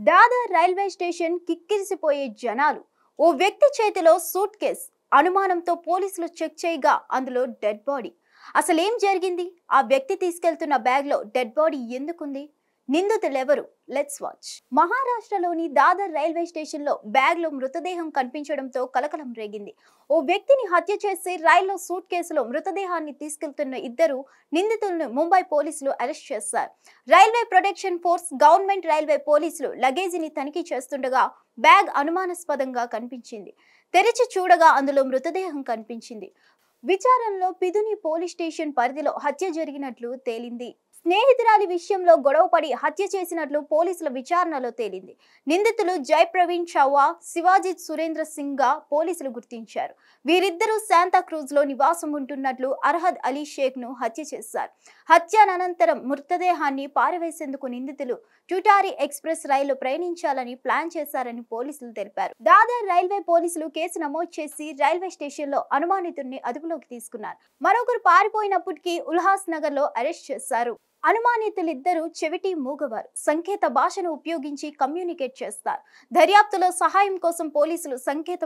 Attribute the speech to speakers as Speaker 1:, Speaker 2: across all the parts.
Speaker 1: Dadar railway station కిక్కిరిసిపోయే జనాలు. ఓ వ్యక్తి చేతిలో సూట్ కేస్. అనుమానంతో పోలీసులు చెక్ చేయగా అందులో డెడ్ బాడీ. అసలేం జరిగింది? ఆ వ్యక్తి తీసుకెళ్తున్న బ్యాగ్ లో డెడ్ బాడీ ఎందుకుంది? నిందితులెవరు? Let's watch. మహారాష్ట్రలోని దాదర్ రైల్వే స్టేషన్ లో బ్యాగ్ లో మృతదేహం కనిపించడంతో కలకలం రేగింది. ఓ వ్యక్తిని హత్య చేసి రైల్లో సూట్ కేసులో మృతదేహాన్ని తీసుకెళ్తున్న ఇద్దరు నిందితులను ముంబై పోలీసులు అరెస్ట్ చేశారు. Railway protection force, government railway పోలీసులు లగేజీని తనిఖీ చేస్తుండగా బ్యాగ్ అనుమానాస్పదంగా కనిపించింది. తెరిచి చూడగా అందులో మృతదేహం కనిపించింది. విచారణలో పిదుని పోలీస్ స్టేషన్ పరిధిలో హత్య జరిగినట్లు తేలింది. స్నేహితురాలి విషయంలో గొడవపడి హత్య చేసినట్లు పోలీసుల విచారణలో తేలింది. నిందితులు జై ప్రవీణ్ చౌవా, శివాజిత్ సురేంద్ర సింగ్ గా పోలీసులు గుర్తించారు. వీరిద్దరూ శాంతాక్రూజ్ లో నివాసం ఉంటున్నట్లు అర్హద్ అలీ షేక్ ను హత్య చేశారు. హత్యానంతరం మృతదేహాన్ని పారవేసేందుకు నిందితులు ట్యుటారీ ఎక్స్ప్రెస్ రైలు ప్రయాణించాలని ప్లాన్ చేశారని పోలీసులు తెలిపారు. దాదర్ రైల్వే పోలీసులు కేసు నమోదు చేసి రైల్వే స్టేషన్ లో అనుమానితుడిని అదుపులోకి తీసుకున్నారు. మరొకరు పారిపోయినప్పటికీ ఉల్హాస్ నగర్ లో అరెస్ట్ చేశారు. అనుమానితులిద్దరూ చెవిటి మూగవారు. సంకేత భాషను ఉపయోగించి కమ్యూనికేట్ చేస్తారు. దర్యాప్తులో సహాయం కోసం పోలీసులు సంకేత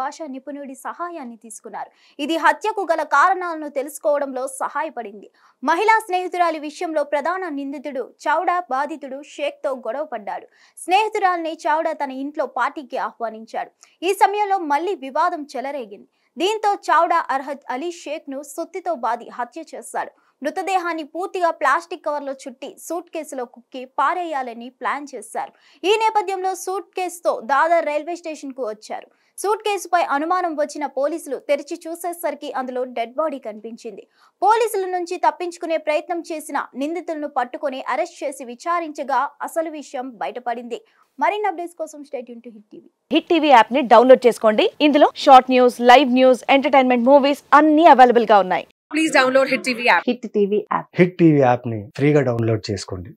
Speaker 1: భాష నిపుణుడి సహాయాన్ని తీసుకున్నారు. ఇది హత్యకు గల కారణాలను తెలుసుకోవడంలో సహాయపడింది. మహిళా స్నేహితురాలి విషయంలో ప్రధాన నిందితుడు చౌడా బాధితుడు షేక్ తో గొడవ పడ్డాడు. స్నేహితురాలిని చౌడా తన ఇంట్లో పార్టీకి ఆహ్వానించాడు. ఈ సమయంలో మళ్లీ వివాదం చెలరేగింది. దీంతో చౌడా అర్హద్ అలీ షేక్ ను సుత్తితో బాది హత్య చేశాడు. మృతదేహాన్ని పూర్తిగా ప్లాస్టిక్ కవర్లో చుట్టి సూట్ కేసులో కుక్కి పారేయాలని ప్లాన్ చేశారు. ఈ నేపథ్యంలో సూట్ కేసుతో దాదర్ రైల్వే స్టేషన్ కు వచ్చారు. సూట్ కేసుపై అనుమానం వచ్చిన పోలీసులు తెరిచి చూసేసరికి అందులో డెడ్ బాడీ కనిపించింది. పోలీసుల నుంచి తప్పించుకునే ప్రయత్నం చేసిన నిందితులను పట్టుకొని అరెస్ట్ చేసి విచారించగా అసలు విషయం బయటపడింది. మరిన్ని అప్డేట్స్ కోసం stay tune to hit TV.
Speaker 2: Hit TV app ని డౌన్లోడ్ చేసుకోండి. ఇందులో short news, live news, entertainment movies అన్ని అవైలబుల్ గా ఉన్నాయి.
Speaker 3: Please download Hit TV app.
Speaker 2: Hit TV app
Speaker 4: hit TV app ని ఫ్రీగా డౌన్లోడ్ చేసుకోండి.